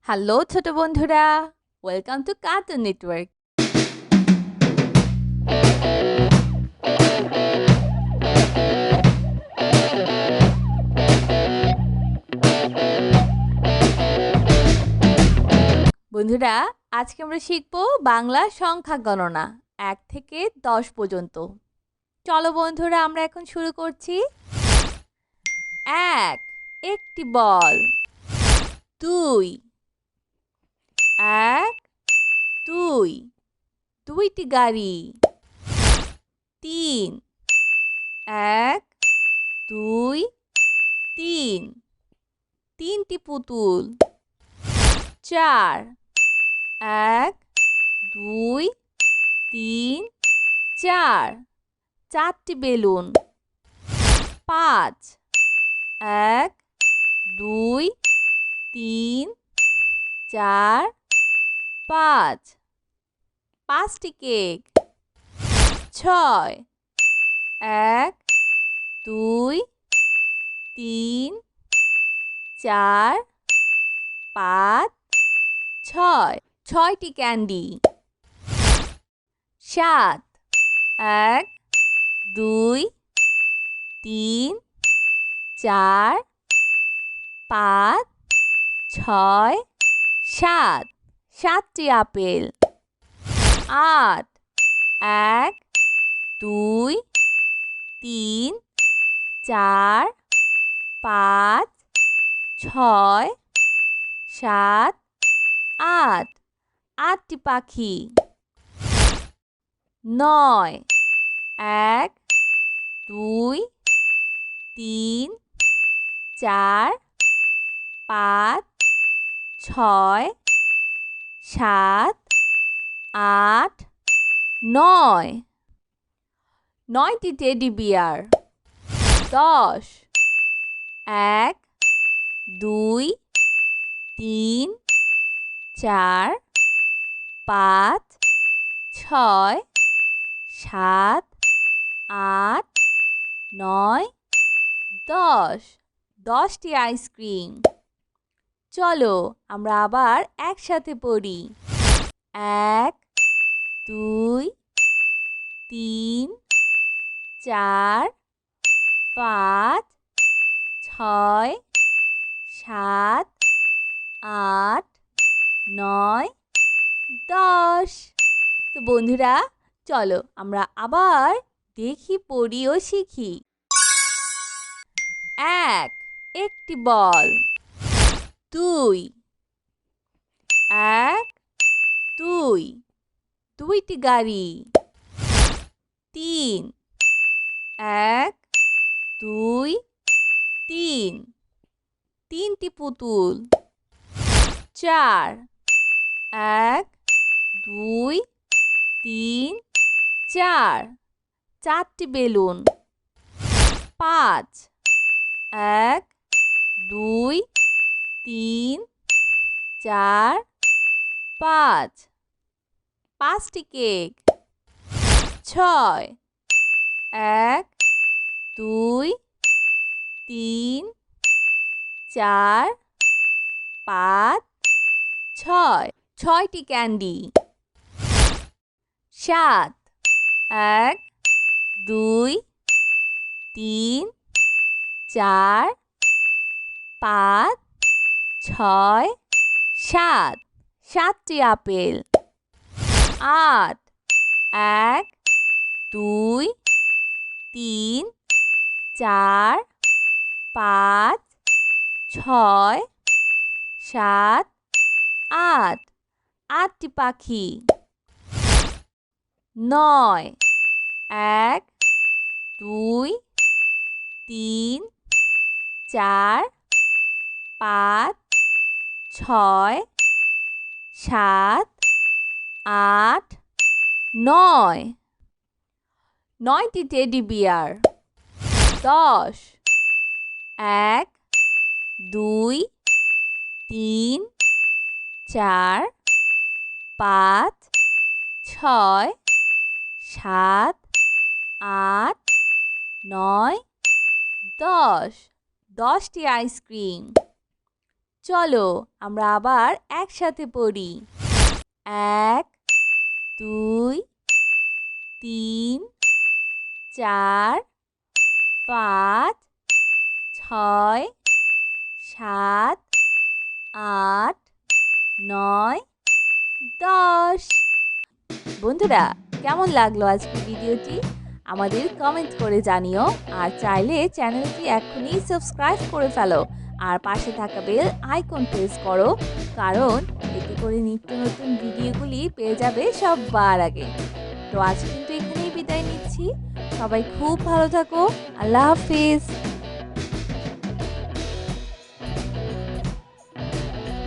Hello ছোট বন্ধুরা, welcome to cartoon network. বন্ধুরা, আজকে আমরা শিখব বাংলা সংখ্যা গণনা ১ থেকে ১০ পর্যন্ত। চলো বন্ধুরা, আমরা এখন শুরু করছি। ১ একটি বল। ২ ১ ২ দুইটি গাড়ি। ৩ ১ ২ ৩ তিনটি পুতুল। ৪ ১ ২ ৩ ৪ চারটি বেলুন। ৫ ১ ২ ৩ ৪ ৫ পাঁচটি কেক। ৬ ১ ২ ৩ ৪ ৫ ৬ ছয়টি ক্যান্ডি। ৭ ১ ২ ৩ ৪ ৫ ৬ ৭ সাতটি আপেল। ৮ ১ ২ ৩ ৪ ৫ ৬ ৭ ৮ আটটি পাখি। ৯ ১ ২ ৩ ৪ ৫ ৬ ৭ ৮ ৯ নয়টি টেডি বিয়ার। ১০ ১ ২ ৩ ৪ ৫ ৬ ৭ ৮ ৯ ১০ ১০টি আইসক্রিম। চলো আমরা আবার একসাথে পড়ি। ১ ২ ৩ ৪ ৫ ৬ ৭ ৮ ৯ ১০। তো বন্ধুরা, চলো আমরা আবার দেখি, পড়ি ও শিখি। ১ একটি বল। ২ ১ ২ দুইটি গাড়ি। ৩ ১ ২ ৩ তিনটি পুতুল। ৪ ১ ২ ৩ ৪ চারটি বেলুন। ৫ ১ ২ ৩ ৪ ৫ পাঁচটি কেক। ৬ ১ ২ ৩ ৪ ৫ ৬ ছয়টি ক্যান্ডি। ৭ ১ ২ ৩ ৪ ৫ ৬ ৭ সাতটি আপেল। ৮ ১ ২ ৩ ৪ ৫ ৬ ৭ ৮ আটটি পাখি। ৯ ১ ২ ৩ ৪ ৫ ৬ ৭ ৮ ৯ নয়টি টেডি বিয়ার। ১০ ১ ২ ৩ ৪ ৫ ৬ ৭ ৮ ৯ ১০ ১০টি আইসক্রিম। চলো আমরা আবার একসাথে পড়ি। 1 2 3 4 5 6 7 8 9 10। বন্ধুরা, কেমন লাগলো আজকের ভিডিওটি? আমাদের কমেন্ট করে জানিও। আর চাইলে চ্যানেলটি এখনই সাবস্ক্রাইব করে ফেলো আর পাশে থাকা বেল আইকন প্রেস করো, কারণ এতে করে নিত্য নতুন ভিডিওগুলি পেয়ে যাবে সবার আগে। তো আজ কিন্তু এখানেই বিদায় নিচ্ছি। সবাই খুব ভালো থাকো। আল্লাহ হাফিজ।